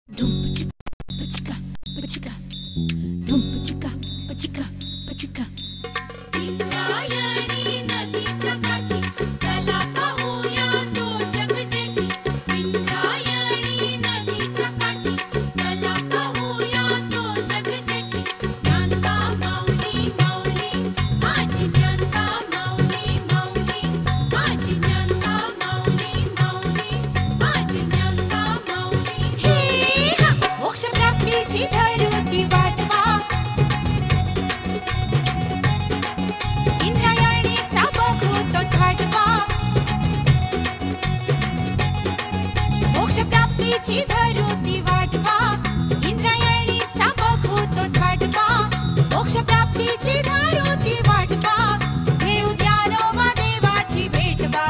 Dum pachika, pachika, dum pachika, pachika, pachika. Indrayani नदीच्या काठी चला पाहूया तो जगजेठी. इंद्रायणी नदीच्या काठी चला पाहूया तो जगजेठी. ज्ञानता माऊली माऊली माझी ज्ञानता माऊली माऊली माझी ज्ञानता माऊली माऊली माझी ज्ञानता माऊली. हे हा मोक्ष प्राप्तीची धरुती वाटवा. इंद्रायणीचा बघू तो थाटवा. मोक्ष प्राप्तीची धरुती वाटवा. इंद्रायणीचा बघू तो थाटवा. मोक्ष प्राप्तीची धरुती वाटवा. घेऊ ज्ञानोबा देवाची भेटवा.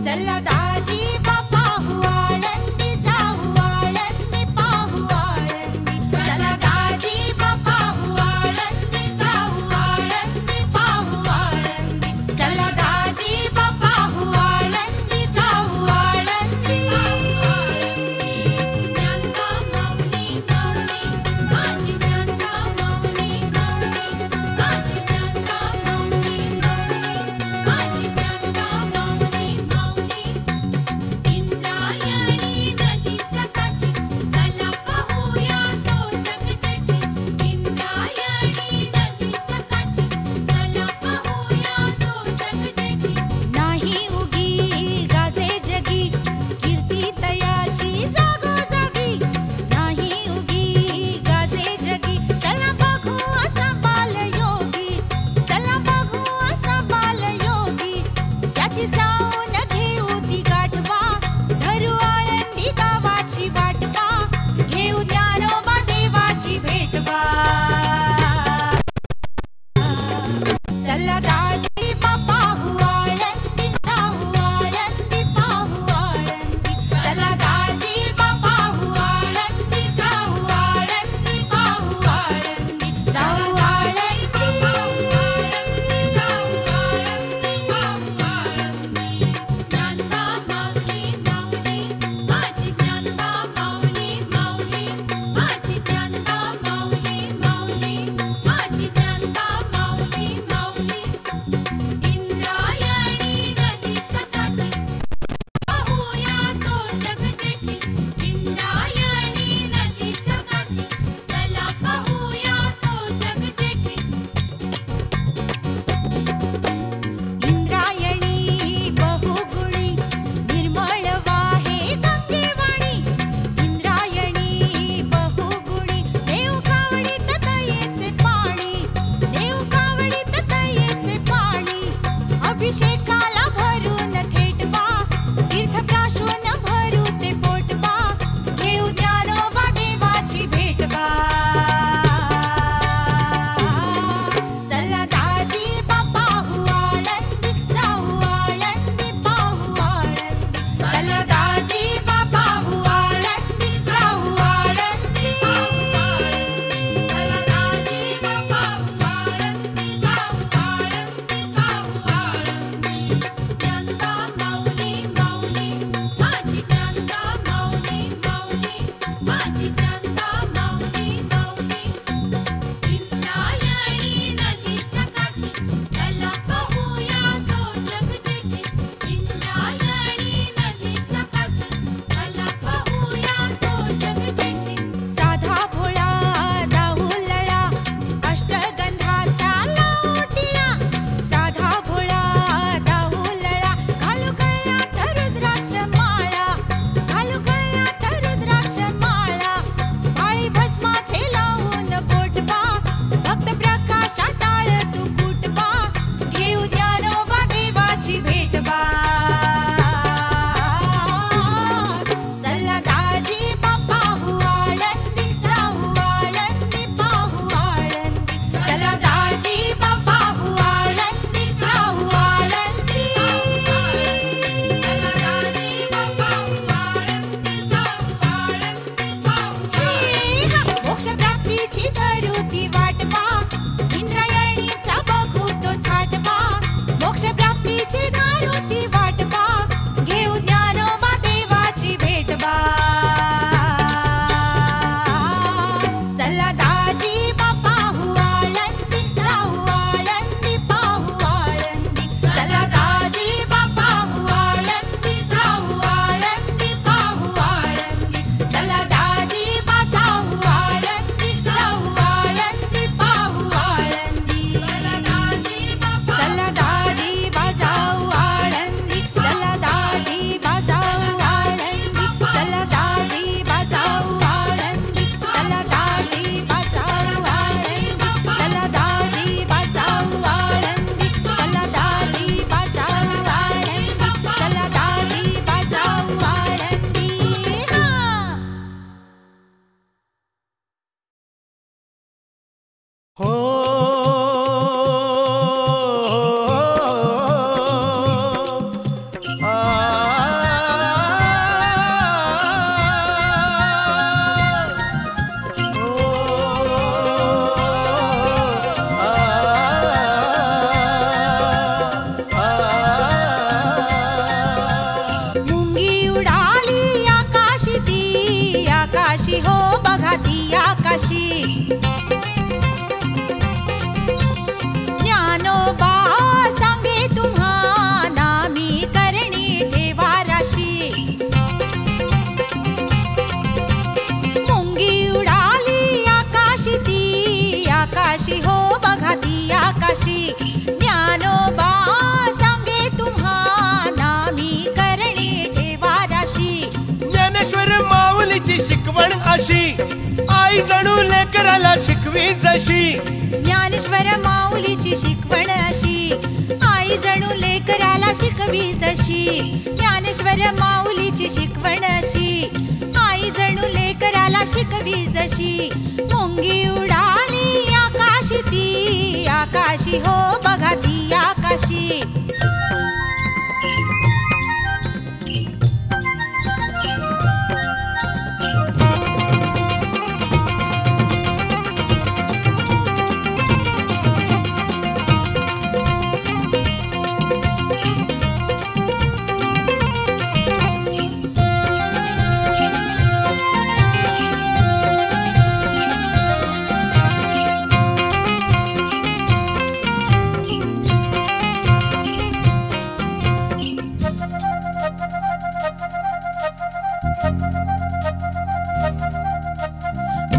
चला दाजी बापा पाहू आळंदी जाऊ आळंदी पाहू आळंदी. चला दाजी बापा पाहू आळंदी जाऊ आळंदी पाहू आळंदी. चला दाजी बापा पाहू आळंदी जाऊ आळंदी. आकाशी हो बघा ती आकाशी. ज्ञानोबा सांगे तुम्हा नामी करणी ठेवा राशी. मुंगी उडाली आकाशी ती आकाशी हो बघा ती आकाशी. ज्ञानोबा सांगे तुम्हा नामी करणी ठेवा राशी. ज्ञानेश्वर माऊलीची शिकवण अशी आई जणू लेकराला शिकवी जशी. ज्ञानेश्वर माऊलीची शिकवण अशी आई जणू लेकराला शिकवी जशी. ज्ञानेश्वर माऊलीची शिकवण अशी आई जणू लेकराला शिकवी जशी. मुंगी उडाली आकाशी ती आकाशी हो बघा ती आकाशी.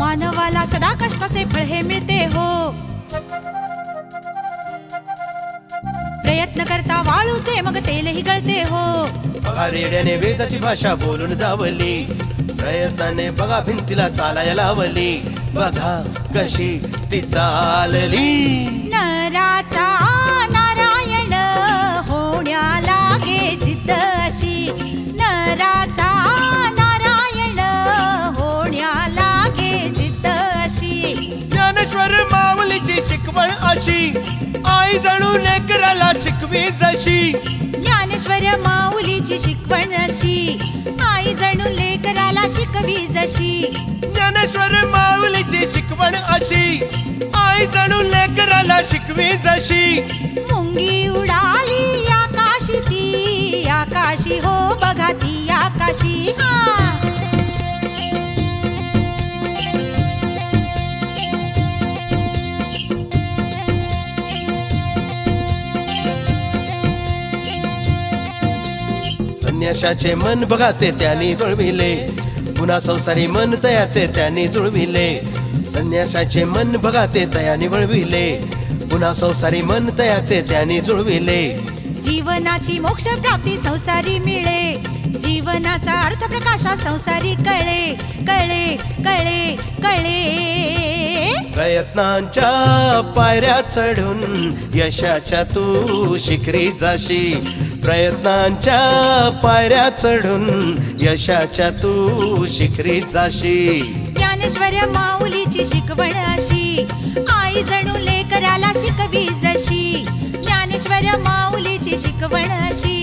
मानवाला सदा कष्टाचे फळ हे मिळते हो. प्रयत्न करता वाळूचे मग तेलही गळते हो. बघा रेड्याने वेदाची भाषा बोलून दावली. प्रयत्नाने बघा भिंतीला चालायला लावली. बघा कशी ती चालली. नराचा नारायण होण्या लागे जिद्द अशी. नराचा नारायण होण्या लागे जिद्द अशी. ज्ञानेश्वर माऊलीची शिकवण अशी आई जणू लेकराला शिकवी जशी. ज्ञानेश्वर माऊलीची शिकवण अशी आई जणू लेकराला शिकवी जशी. ज्ञानेश्वर माऊलीची शिकवण अशी आई जणू लेकराला शिकवी जशी. मुंगी उडाली आकाशी ती आकाशी हो बघा ती आकाशी. संन्याशाचे मन बघा ते त्यांनी जुळविले. पुन्हा संसारी मन तयाचे त्यांनी जुळविले. संन्यासाचे मन बघा ते तयाने वळविले. पुन्हा संसारी मन तयाचे त्यांनी जुळविले. जीवनाची मोक्ष प्राप्ती संसारी मिळे. जीवनाचा अर्थ प्रकाशा संसारी कळे कळे कळे कळे. प्रयत्नांच्या पायऱ्या चढून यशाच्या तू शिखरी जाशी. प्रयत्नांच्या पायऱ्या चढून यशाच्या तू शिखरी जाशी. ज्ञानेश्वर माऊलीची शिकवण अशी आई जणू लेकराला शिकवी जशी. ज्ञानेश्वर माऊलीची शिकवण अशी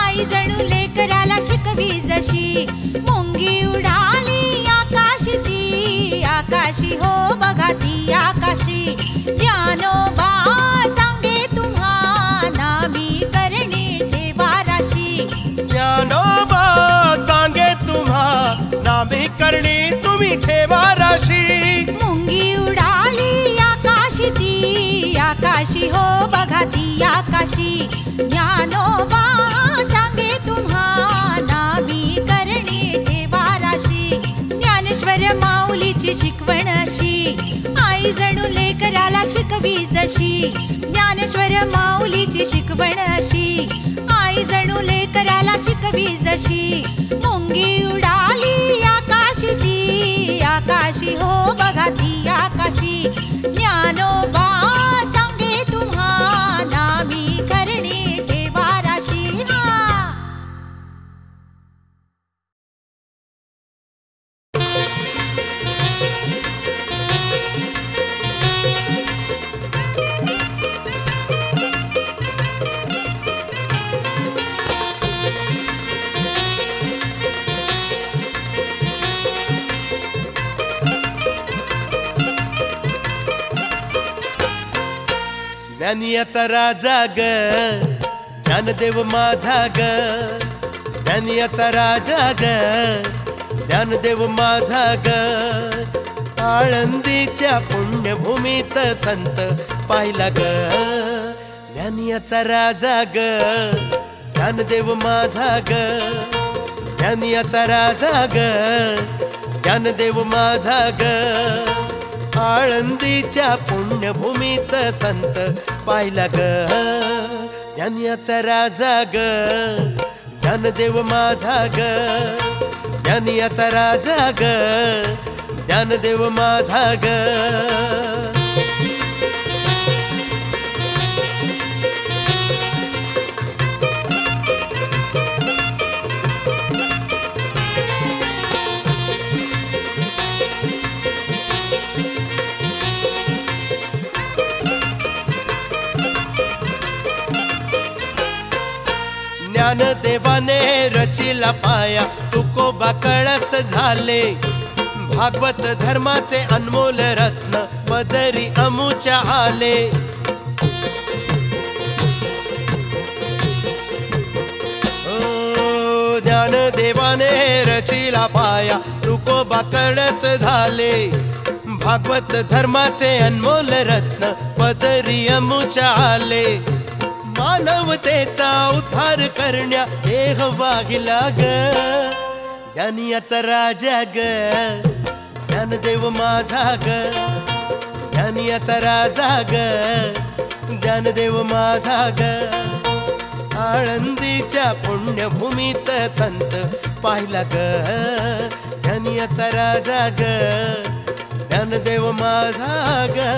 आई जणू लेकराला शिकवी जशी. मुंगी उडाली आकाशी ती आकाशी हो बघा ती आकाशी. ज्ञानोबा सांगे तुम्हा नामी करणी ठेवा राशी. ज्ञानोबा सांगे तुम्हा नामी करणी तुम्ही ठेवा राशी. मुंगी उडाली आकाशी ती आकाशी हो बघा ती आकाशी. ज्ञानोबा सांगे तुम्हा नामी करणी ठेवा राशी. ज्ञानेश्वर माऊलीची शिकवण अशी आई जणू लेकराला शिकवी जशी. ज्ञानेश्वर माऊलीची शिकवण अशी आई जणू लेकराला शिकवी जशी. मुंगी उडाली आकाशी ती आकाशी हो बघा ती आकाशी. ज्ञानोबा सांगे तुम्हा नामी करणी ठेवा राशी. ज्ञानियाचा राजा ग ज्ञानदेव माझा ग. ज्ञानियाचा राजा ग ज्ञानदेव माझा ग आळंदीच्या पुण्यभूमीत संत पाहिला ग ज्ञानियाचा राजा ग ज्ञानदेव माझा ग ज्ञानियाचा राजा ग ज्ञानदेव माझा ग आळंदीच्या पुण्यभूमीत संत पाहिला ग ज्ञानियाचा राजा ग ज्ञानदेव माझा ग ज्ञानियाचा राजा ग ज्ञानदेव माझा ग ज्ञानदेवाने रचिला पाया तुकोबा कळस झाले भागवत धर्माचे अनमोल रत्न पदरी अमुच्या आले ज्ञानदेवाने रचिला पाया तुकोबा कळस झाले भागवत धर्माचे अनमोल रत्न पदरी अमुच्या आले मानवतेचा उद्धार करण्या देह वाहिला ग ज्ञानियाचा राजा ग ज्ञानदेव माझा ग ज्ञानियाचा राजा ग ज्ञानदेव माझा ग आळंदीच्या पुण्यभूमीत संत पाहिला ग ज्ञानियाचा राजा ग ज्ञानदेव माझा ग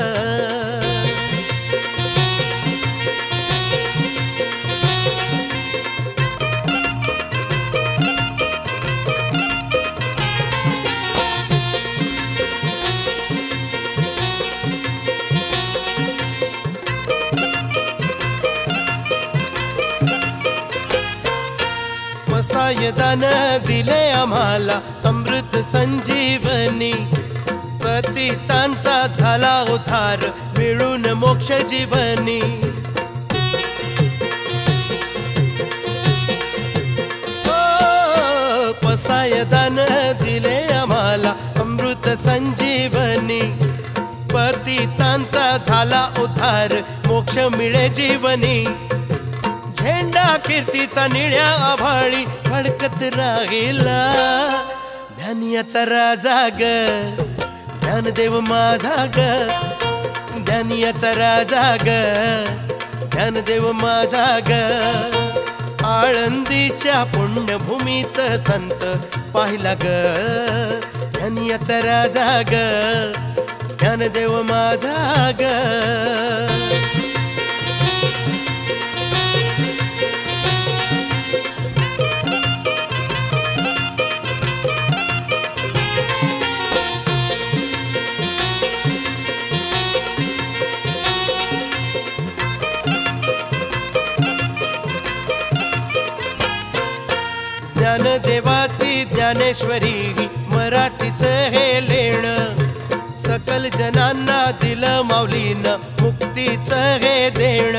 सायदान दिले आम्हाला अमृत संजीवनी पतितांचा झाला उद्धार मिळून मोक्ष जीवनी पसायदान दिले आम्हाला अमृत संजीवनी पतितांचा झाला उद्धार मोक्ष मिळे जीवनी झेंडा कीर्तीचा निळ्या आभाळी फडकत राहिला ज्ञानियाचा राजा ग ज्ञानदेव माझा ग ज्ञानियाचा राजा ग ज्ञानदेव माझा ग आळंदीच्या पुण्यभूमीत संत पाहिला ग ज्ञानियाचा राजा ग ज्ञानदेव माझा ग ज्ञानदेवाची ज्ञानेश्वरी मराठीच हे लेण सकल जनांना दिलं माऊलीनं मुक्तीच हे देण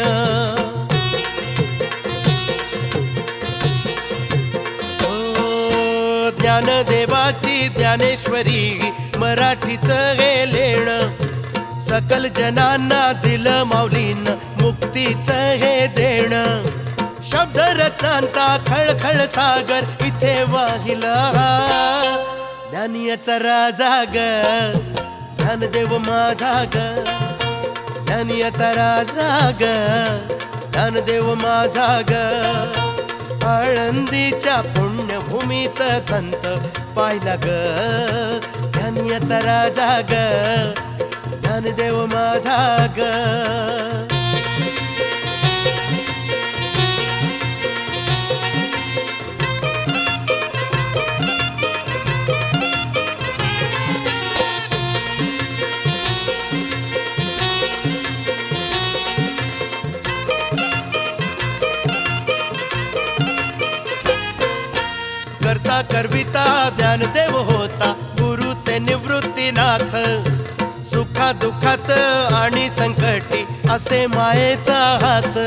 ज्ञानदेवाची ज्ञानेश्वरी मराठीच हे लेण सकल जनांना दिलं माऊलीनं मुक्तीच हे देण शब्द रत्नांचा खळखळ सागर इथे वाहिला ज्ञानियाचा राजा ग ज्ञानदेव माझा ग ज्ञानियाचा राजा ग ज्ञानदेव माझा ग आळंदीच्या पुण्यभूमीत संत पाहिला ग ज्ञानियाचा राजा ग ज्ञानदेव माझा ग करता करविता ज्ञानदेव होता गुरु ते निवृत्तीनाथ सुखा दुखात आणि संकटी असे मायेचा हात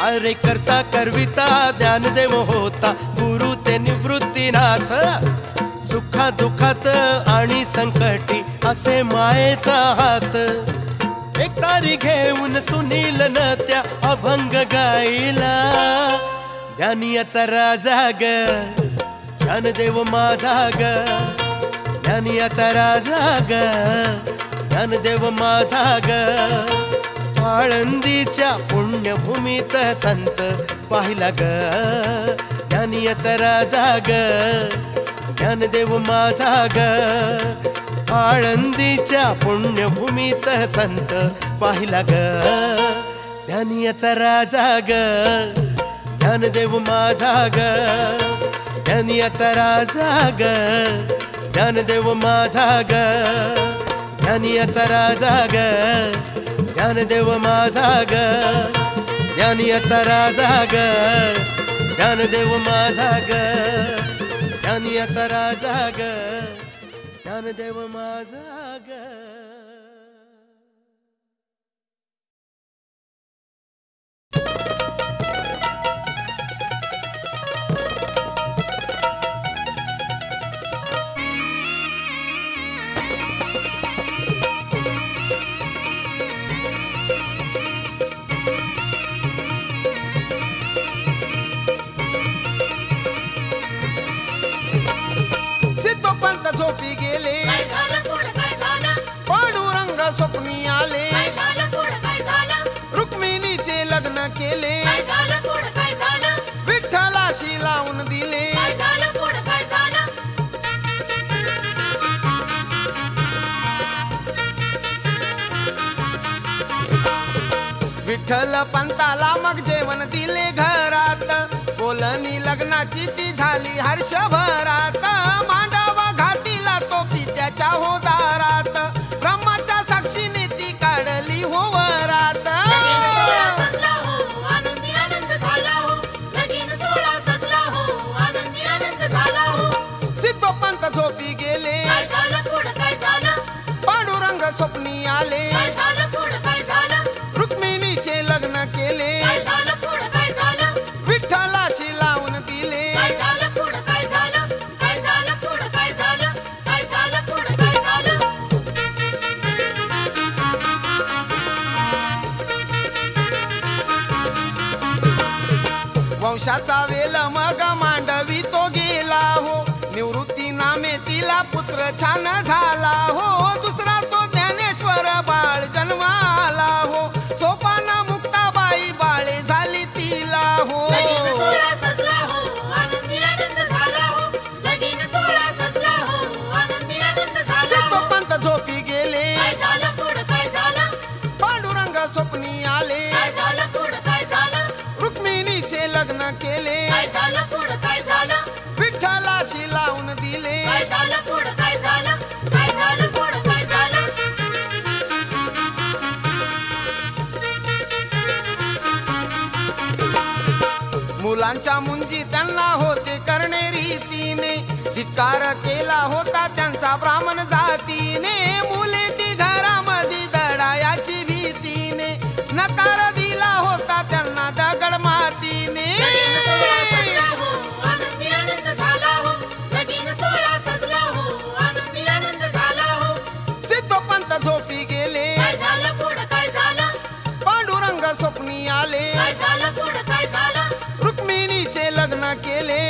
अरे करता करविता ज्ञानदेव होता गुरु ते निवृत्तीनाथ सुखा दुखात आणि संकटी असे मायेचा हात एक तारी घेऊन सुनील न त्या अभंग गाईला ज्ञानियाचा राजा ग ज्ञानदेव माझा ग ज्ञानियाचा राजा ग ज्ञानदेव माझा ग आळंदीच्या पुण्यभूमीत संत पाहिला ग ज्ञानियाचा राजा ग ज्ञानदेव माझा ग आळंदीच्या पुण्यभूमीत संत पाहिला ग ज्ञानियाचा राजा ग ज्ञानदेव माझा ग ज्ञानियाचा राजा ग ज्ञानदेव माझा ग ज्ञानियाचा राजा ग ज्ञानदेव माझा ग ज्ञानियाचा राजा ग ज्ञानदेव माझा ग ज्ञानियाचा राजा ग ज्ञानदेव माझा ग झोपी गेले पांडुरंग स्वप्नी आले रुक्मिणीचे लग्न केले विठ्ठलाशी लावून दिले विठ्ठल पंताला मग जेवण दिले घरात बोलणी लग्नाची ती झाली हर्षभरात मांडवा घातीला तो पित्याच्या होदारात ब्रह्माच्या साक्षीने ती काढली हो वरात सिद्धोपंत झोपी गेले पांडुरंग स्वप्नी आले रुक्मिणीचे लग्न केले विठ्ठलाशी लावून दिले वंशाचा वेल मग मांडवी तो गेला हो निवृत्ती नामे तिला पुत्र छान झाला हो दुसरा तो ज्ञानेश्वर बाळ जन्माला हो सोपाना मुक्ताबाई बाळे झाली तिला हो सिद्धोपंत झोपी गेले पांडुरंग स्वप्नी आले रुक्मिणीचे लग्न केले विठ्ठलाशी लावून दिले मुलांच्या मुंजी त्यांना होते करणे रीतीने धिक्कार केला होता त्यांचा ब्राह्मण जातीने मुले ती घरामध्ये दडायाची भीतीने नकार दिला होता त्यांना दगड मातीने सिद्धोपंत झोपी गेले पांडुरंग स्वप्नी आले रुक्मिणीचे लग्न केले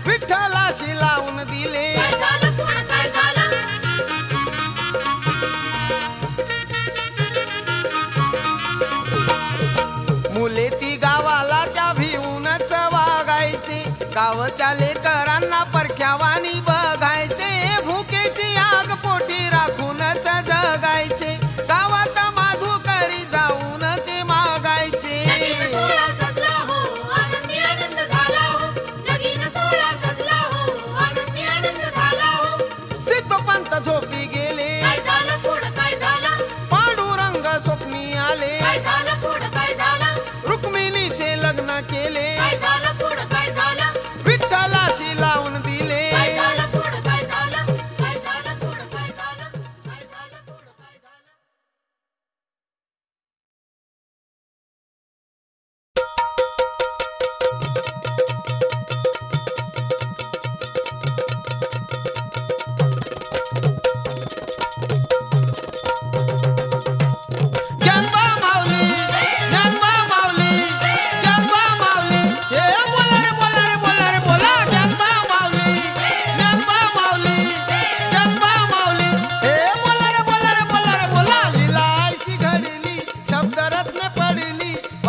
विठ्ठलाशी लावून दिले मुले ती गावाला त्या भिवूनच वागायचे गावच्या लेकरांना परख्यावानी बघायचे भुकेची आग पोटी राखूनच जगायचे गावात माधुकरी जाऊन ते मागायचे सिद्धोपंत झोपी गेले पांडुरंग स्वप्नी आले रुक्मिणीचे लग्न केले विठ्ठलाशी लावून दिले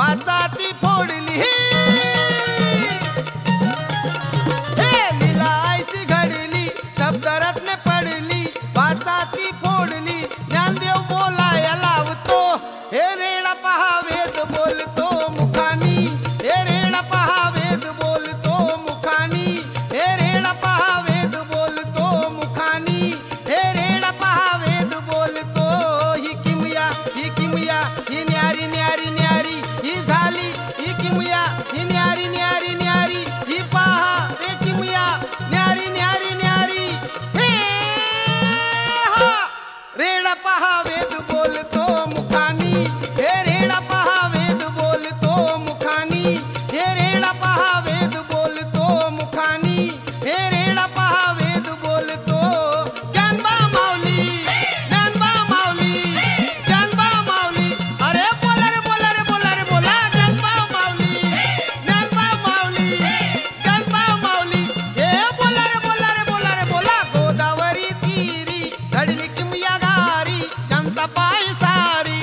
वाचा ती फोडली हे लीला ऐसी घडली शब्दरत्न पडली वाचा ती फोडली ज्ञानदेव बोलाया लावतो हे रेडा पहा वेद बोलतो मुखानी हे रेडा पहा वेद बोलतो मुखानी हे रेडा पहा वेद बोलतो मुखानी हे रेडा पहा वेद बोलतो ही किमया ही न्यारी न्यारी न्यारी ही झाली ही किमया ही न्यारी न्यारी न्यारी ही पहा रे किमया न्यारी न्यारी न्यारी हे हा रेडा पहा वेद बोलतो मुखानी हे रेडा पहा वेद बोलतो मुखानी हे रेडा पहा वेद बोलतो मुखानी हे रेडा पहा वेद बोलतो ज्ञानबा माऊली ज्ञानबा माऊली ज्ञानबा माऊली अरे बोला रे बोला रे बोला रे बोला ज्ञानबा माऊली ज्ञानबा माऊली ज्ञानबा माऊली हे बोला रे बोला रे बोला रे बोला गोदावरी तीरी घडली किमया गारी जनता पाय सारी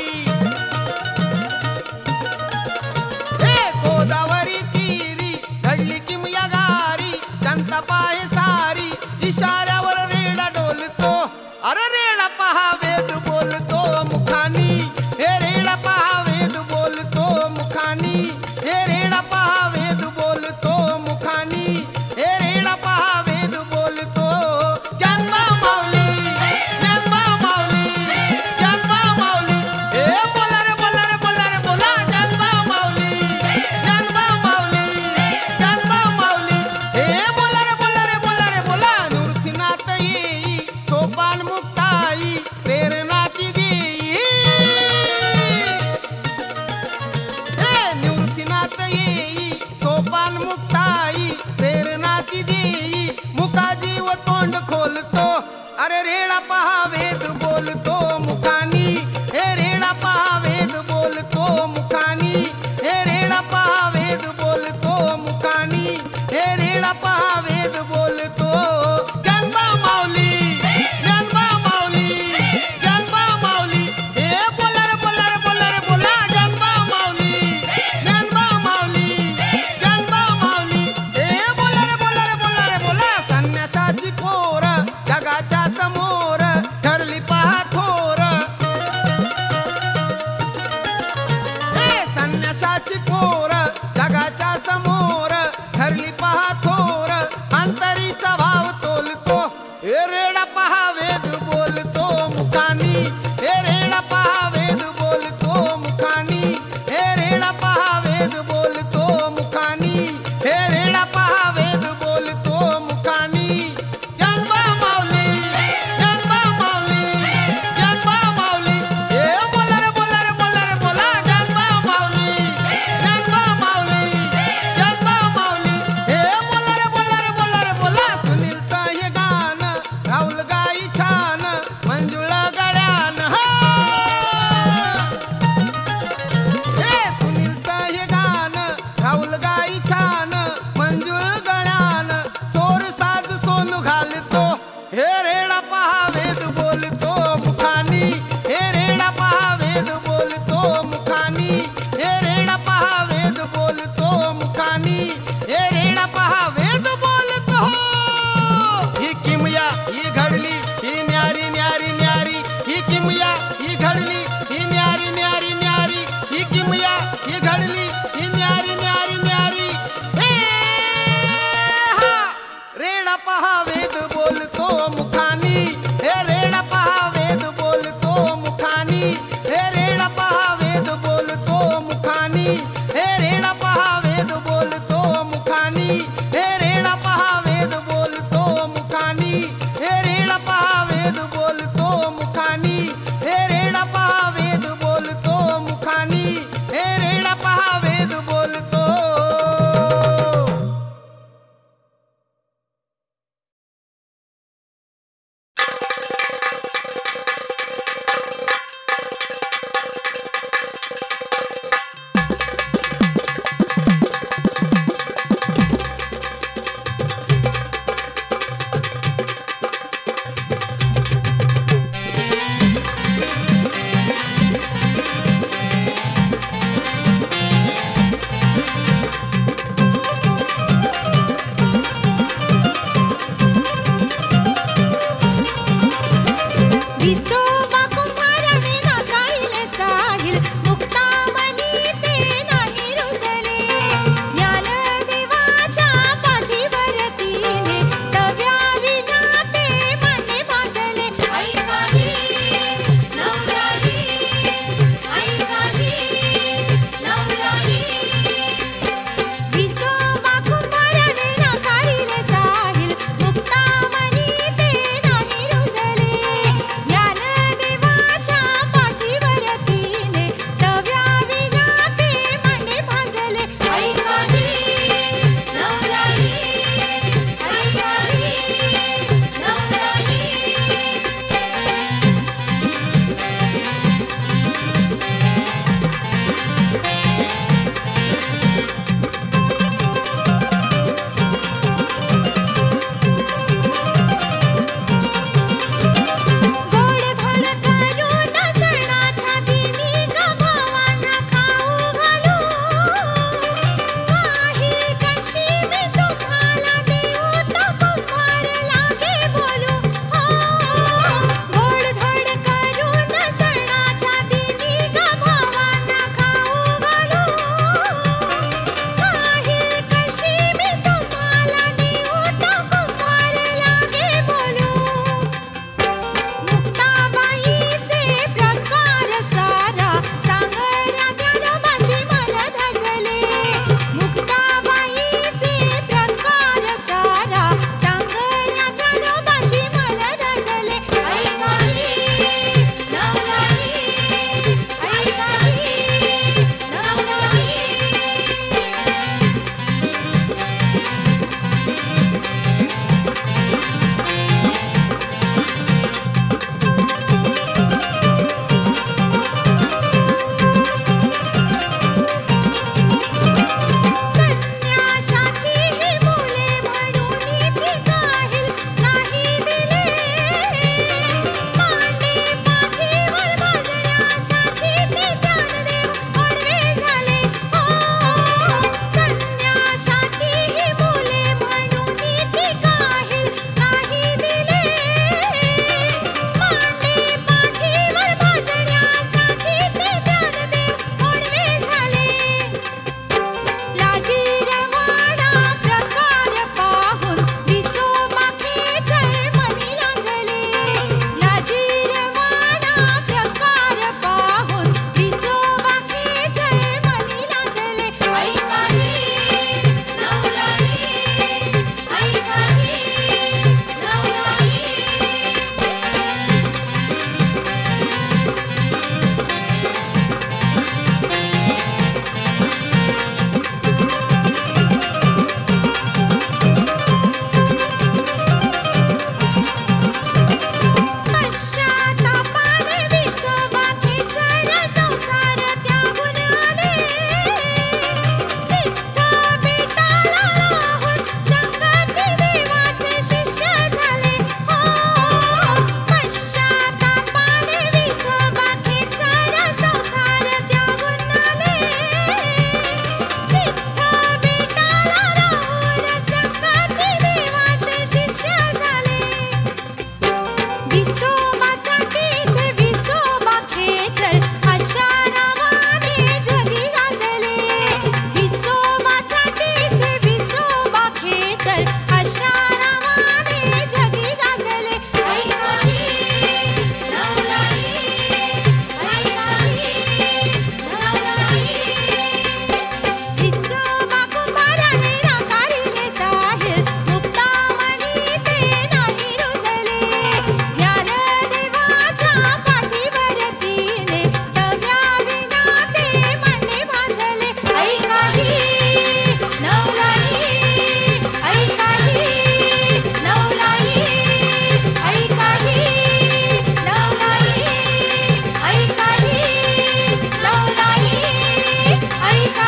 हे गोदावरी तीरी घडली किमया गारी जनता पाय सारी इशाऱ्यावर रेडा डोलतो अरे रेडा पहा वेद बोलतो मुखानी हे रेडा पहा वेद बोलतो मुखानी हे रेडा पहा वेद बोलतो मुखानी हे रेडा पहा वेद बोलतो ज्ञानबा माऊली ज्ञानबा माऊली ज्ञानबा माऊली हे बोला रे बोला रे बोला रे बोला ज्ञानबा माऊली ज्ञानबा माऊली ज्ञानबा माऊली हे बोला रे बोला रे बोला रे बोला निवृत्तीनाथ येई सोपान मुक्ताई प्रेरणा ती देई हे निवृत्तीनाथ येई सोपान मुक्ताई प्रेरणा ती देई मुका जीव तोंड खोलतो अरे रेडा पहा वेद बोलतो मुखानी हे रेडा पहा वेद बोलतो मुखानी हे रेडा पहा वेद बोलतो मुखानी हे रेडा पहा वेद बोलतो ज्ञानबा माऊली ज्ञानबा माऊली ज्ञानबा माऊली हे बोला रे बोला रे बोला रे बोला ज्ञानबा माऊली ज्ञानबा माऊली ज्ञानबा माऊली हे बोला रे बोला रे बोला रे बोला संन्यासाची पोर जगाच्या समोर ठरली पहा थोर हे संन्यासाची पोर जगाच्या समोर ठरली पहा थोर अंतरीचा भाव तोलतो हे रेडा पहा वेद बोलतो मुखानी हे रेडा पहा वेद बोलतो मुखानी हे रेडा पहा वेद बोलतो मुखानी हे रेडा पहा वेद बोलतो मुखानी ज्ञानबा माऊली ज्ञानबा माऊली ज्ञानबा माऊली हे बोला रे बोला रे बोला रे बोला ज्ञानबा माऊली ज्ञानबा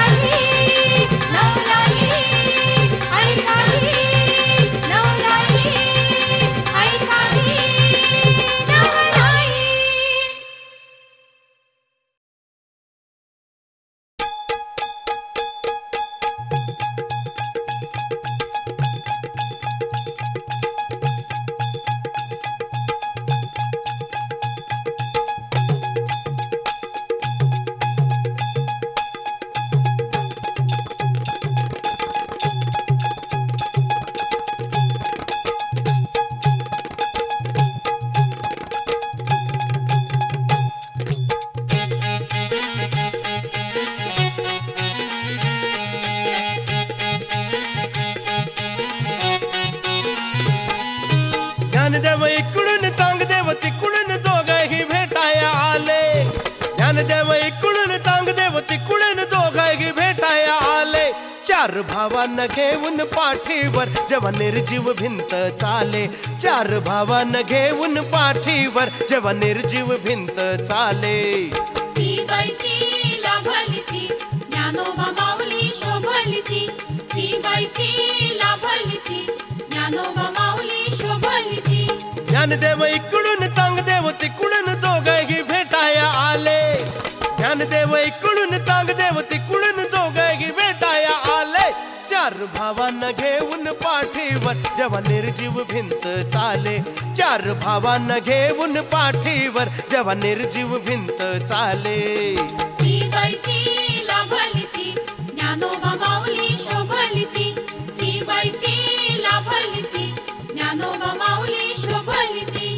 ऐकाली नवलाई ऐकाली नवलाई ऐकाली नवलाई. ज्ञानदेव इकडून चांगदेव तिकडून दोघंही भेटाया आले. ज्ञानदेव इकडून चांगदेव तिकडून दोघंही भेटाया आले. चार भावांना घेऊन पाठीवर जेव्हा निर्जीव भिंत चाले. चार भावांना घेऊन पाठीवर जेव्हा निर्जीव भिंत चाले. ती बाई ती लाभली ती ज्ञानोबा माऊली शोभली ती. ती बाई ती लाभली ती ज्ञानोबा माऊली शोभली ती. ज्ञानदेव इकडून चांगदेव तिकडून दोघंही भेटाया आले. ज्ञानदेव इकडून चांगदेव तिकडून दोघंही भेटाया आले. चार भावांना घेऊन पाठीवर जेव्हा निर्जीव भिंत चाले. चार भावांना घेऊन पाठीवर जेव्हा निर्जीव भिंत चाले. ती बाई ती लाभली ती ज्ञानोबा माऊली शोभली ती. ती बाई ती लाभली ती ज्ञानोबा माऊली शोभली ती.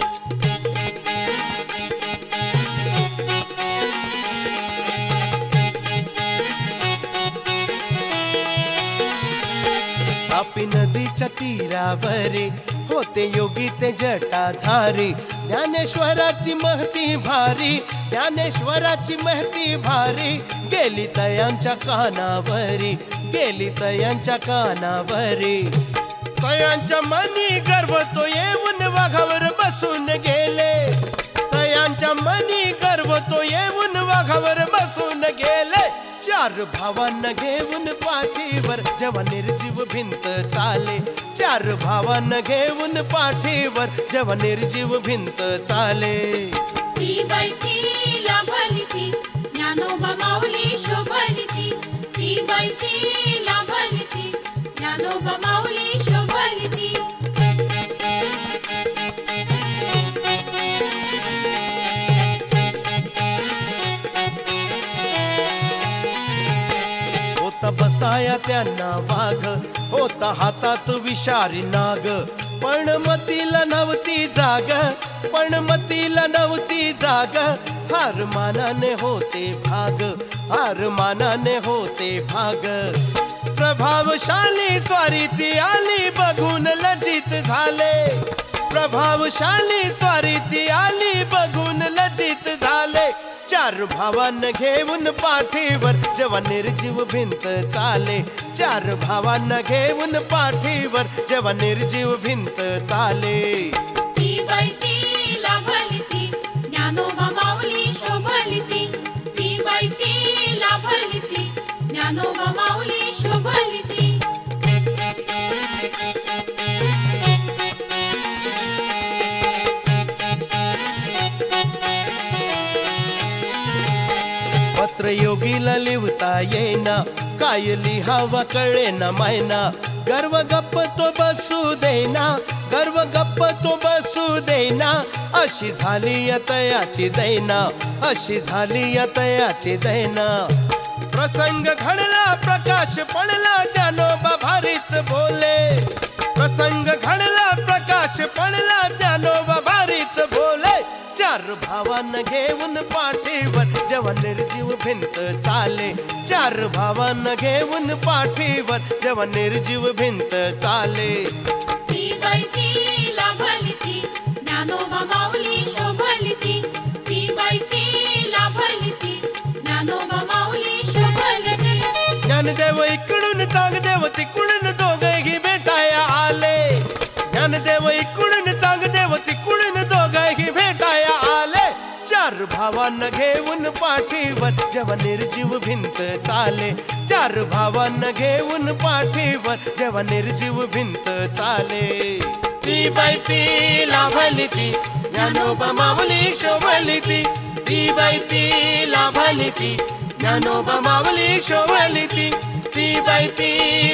तापी नदीच्या तीरावरी होते योगी ते जटाधारी. ज्ञानेश्वराची महती भारी. ज्ञानेश्वराची महती भारी. गेली तयांच्या कानावरी. गेली तयांच्या कानावरी. तयांच्या मनी गर्व तो येऊन वाघावर बसून गेले. तयांच्या मनी गर्व तो येऊन वाघावर बसून गेले. चार भावांना घेऊन पाठीवर जेव्हा निर्जीव भिंत चाले. चार भावांना घेऊन पाठीवर जेव्हा निर्जीव भिंत चाले. ती बाई ती लाभली ती ज्ञानोबा माऊली शोभली ती. ती बाई ती लाभली ती ज्ञानोबा माऊली शोभली ती. होता बसाया त्यांना वाघ. होता हातात विषारी नाग. पण मतीला नव्हती जाग. पण मतीला नव्हती जाग. हार मानाने होते भाग. हार मानाने होते भाग. प्रभावशाली स्वारी ती आली बघून लज्जित झाले. प्रभावशाली स्वारी ती आली बघून लज्जित झाले. चार भावांना घेऊन पाठीवर जेव्हा निर्जीव भिंत चाले. चार भावांना घेऊन पाठीवर जेव्हा निर्जीव भिंत चाले. ती बाई ती लाभली ती ज्ञानोबा माऊली शोभली ती. ती बाई ती लाभली ती ज्ञानोबा माऊली शोभली ती. पत्र योगीला लिहता येईना. काय लिहावा कळेना मायना. गर्व गप्प तो बसू देना. गर्व गप्प तो बसू देना. अशी झाली तयाची दैना. अशी झाली तयाची दैना. प्रसंग घडला प्रकाश पडला ज्ञानोबा भारीच बोले. प्रसंग घडला प्रकाश पडला ज्ञानोबा भारीच बोले. चार भावांना घेऊन पाठीवर जेव्हा निर्जीव भिंत चाले. चार भावांना घेऊन पाठीवर जेव्हा निर्जीव भिंत चाले. ती बाई ती लाभली ती ज्ञानोबा माऊली शोभली ती. ती बाई ती लाभली ती ज्ञानोबा माऊली शोभली ती. ज्ञानदेव इकडून चांगदेव तिकडून दोघंही भेटाया आले. ज्ञानदेव इकडून चांगदेव तिकडून दोघंही भेटाया आले. चार भावांना घेऊन पाठीवर जेव्हा निर्जीव भिंत चाले, चार भावांना घेऊन पाठीवर जेव्हा निर्जीव भिंत चाले. ती बाई ती लाभली ती ज्ञानोबा माऊली शोभली ती. ती बाई ती लाभली ती ज्ञानोबा माऊली शोभली ती. ती बाई ती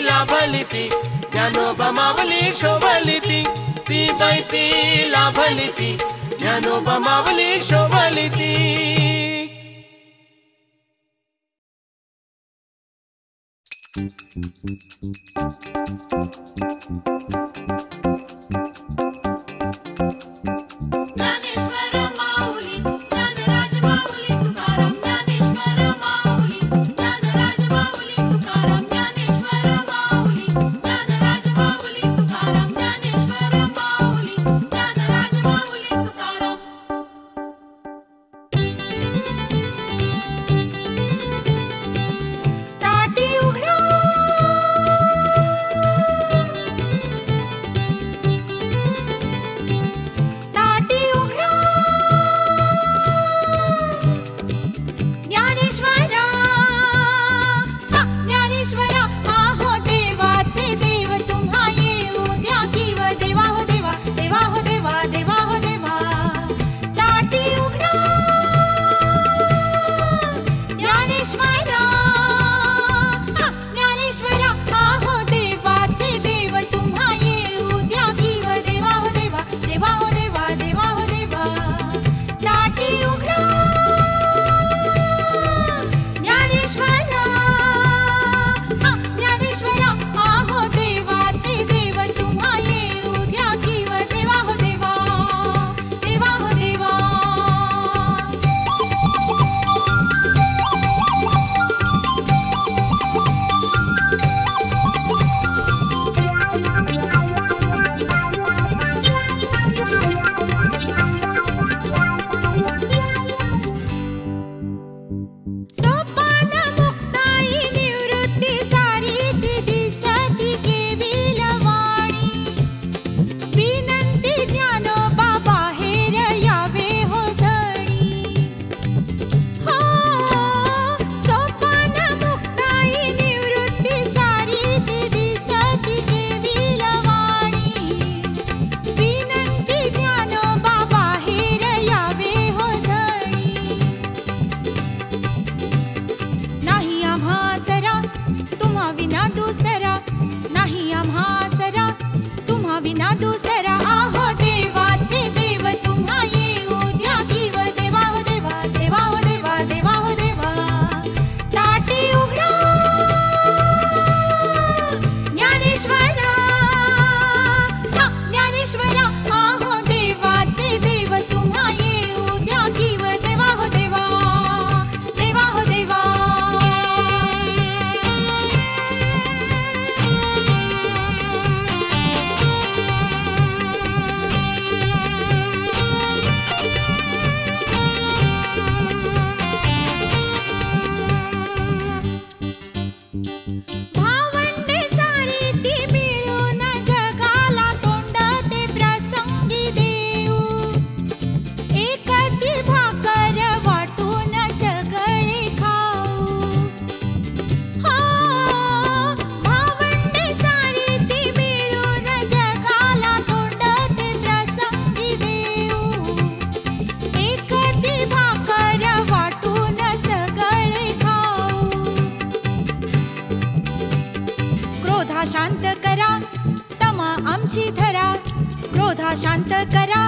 लाभली ती ज्ञानोबा माऊली शोभली ती. ती बाई ती लाभली ती ज्ञानोबा माऊली शोभली ती. ज्ञानेश्वर माऊली ज्ञानराज माऊली तुकाराम. ज्ञानेश्वर माऊली ज्ञानराज माऊली तुकाराम. ज्ञानेश्वर माऊली ज्ञानराज माऊली तुकाराम. ज्ञानेश्वर माऊली ज्ञानराज माऊली तुकाराम. ताटी उघडा ताटी उघडा ज्ञानेश्वरा ज्ञानेश्वरा आहो देवाचे देव तुम्हा येऊ द्या किव देवा हो देवा देवा हो देवा देवा हो देवा. ताटी उघडा ज्ञानेश्वरा ज्ञानेश्वरा आहो देवाचे देव तुम्हा येऊ द्या किव देवा हो देवा देवा हो देवा देवा हो देवा. ताटी उघडा ज्ञानेश्वरा ज्ञानेश्वरा आहो देवाचे देव तुम्हा येऊ द्या किव देवा हो देवा देवा हो देवा. सोपान मुक्ताई निवृत्ती सारी ती दिसती केविलवाणी. विनंती ज्ञानोबा बाहेर यावे हो झणी. हो सोपान मुक्ताई निवृत्ती सारी ती दिसती केविलवाणी. विनंती ज्ञानोबा बाहेर यावे हो झणी. नाही आम्हा सरा तुम्हा विना दुसरा. नाही आम्हा सरा तुम्हा विना दुसरा. आहो देवाचे देव तुम्हा येऊ द्या किव देवा हो देवा देवा हो देवा देवा हो देवा. ताटी उघडा ज्ञानेश्वरा ज्ञानेश्वरा आहो देवाचे देव तुम्हा येऊ द्या किव देवा हो देवा देवा हो देवा. भावंडे सारी ती मिळून जगाला तोंड ते प्रसंगी देऊ. एकती भाकर वाटून सगळे खाऊ. हो भावंडे सारी ती मिळून जगाला तोंड ते प्रसंगी देऊ. एकती भाकर वाटून सगळे खाऊ. क्रोधा शांत करा तमा आमची धरा. क्रोधा शांत करा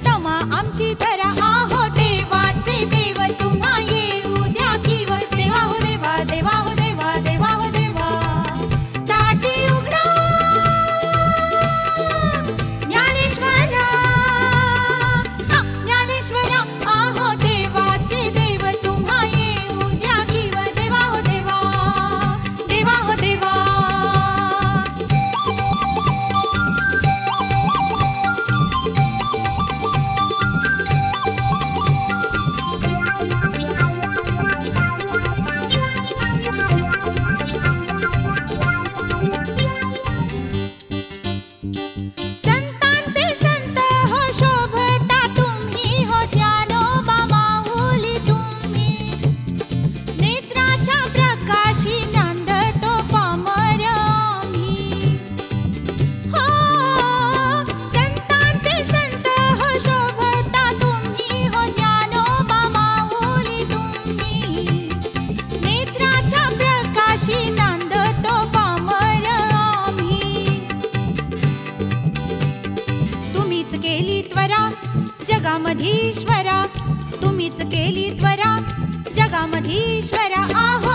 तमा आमची धरा. आहो देवाचे देव तुम्हा येऊ द्या किव देवा हो देवा देवा हो देवा देवा हो देवा. ताटी उघडा ज्ञानेश्वरा ज्ञानेश्वरा आहो देवाचे देव तुम्हा येऊ द्या किव देवा हो देवा देवा हो देवा. जगामधीश्वरा तुम्हीच केली त्वरा जगामधीश्वरा आहो